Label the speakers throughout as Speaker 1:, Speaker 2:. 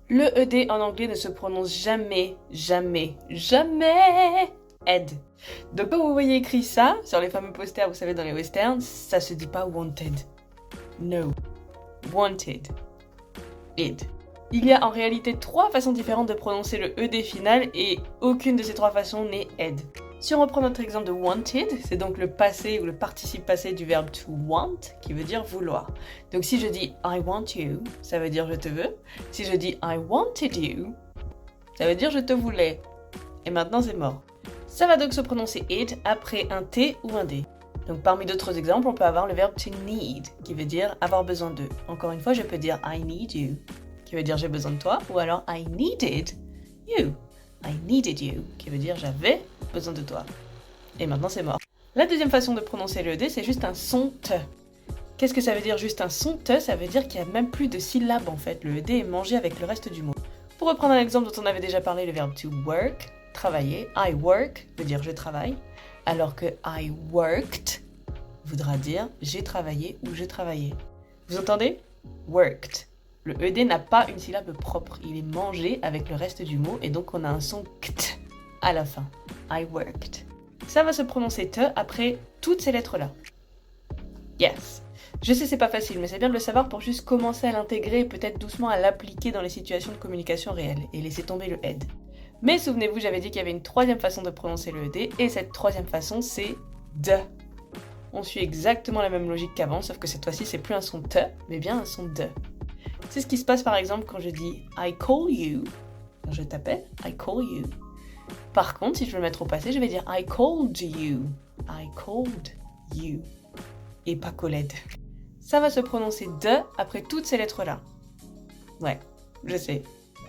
Speaker 1: Le ED en anglais ne se prononce jamais, jamais, jamais ed. Donc quand vous voyez écrit ça, sur les fameux posters, vous savez, dans les westerns, ça se dit pas wanted. No. Wanted. Id. Il y a en réalité 3 façons différentes de prononcer le ED final et aucune de ces 3 façons n'est ed. Si on reprend notre exemple de wanted, c'est donc le passé ou le participe passé du verbe to want, qui veut dire vouloir. Donc si je dis I want you, ça veut dire je te veux. Si je dis I wanted you, ça veut dire je te voulais. Et maintenant c'est mort. Ça va donc se prononcer it après un T ou un D. Donc parmi d'autres exemples, on peut avoir le verbe to need, qui veut dire avoir besoin de. Encore une fois, je peux dire I need you, qui veut dire j'ai besoin de toi, ou alors I needed you. I needed you, qui veut dire j'avais besoin de toi. Et maintenant c'est mort. La deuxième façon de prononcer le ED, c'est juste un son T. Qu'est-ce que ça veut dire juste un son T? Ça veut dire qu'il n'y a même plus de syllabes en fait. Le ED est mangé avec le reste du mot. Pour reprendre un exemple dont on avait déjà parlé, le verbe to work, travailler. I work veut dire je travaille, alors que I worked voudra dire j'ai travaillé ou je travaillais. Vous entendez? Worked. Le ED n'a pas une syllabe propre, il est mangé avec le reste du mot et donc on a un son kt à la fin. I worked. Ça va se prononcer te après toutes ces lettres-là. Yes. Je sais c'est pas facile, mais c'est bien de le savoir pour juste commencer à l'intégrer et peut-être doucement à l'appliquer dans les situations de communication réelles et laisser tomber le ed. Mais souvenez-vous, j'avais dit qu'il y avait une 3e façon de prononcer le ED et cette 3e façon c'est de. On suit exactement la même logique qu'avant, sauf que cette fois-ci c'est plus un son te, mais bien un son de. C'est ce qui se passe par exemple quand je dis I call you, quand je t'appelle, I call you. Par contre, si je veux le mettre au passé, je vais dire I called you, I called you, et pas called. Ça va se prononcer de après toutes ces lettres-là. Ouais, je sais.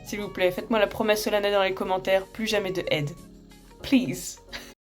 Speaker 1: S'il vous plaît, faites-moi la promesse solennelle dans les commentaires, plus jamais de ed. Please.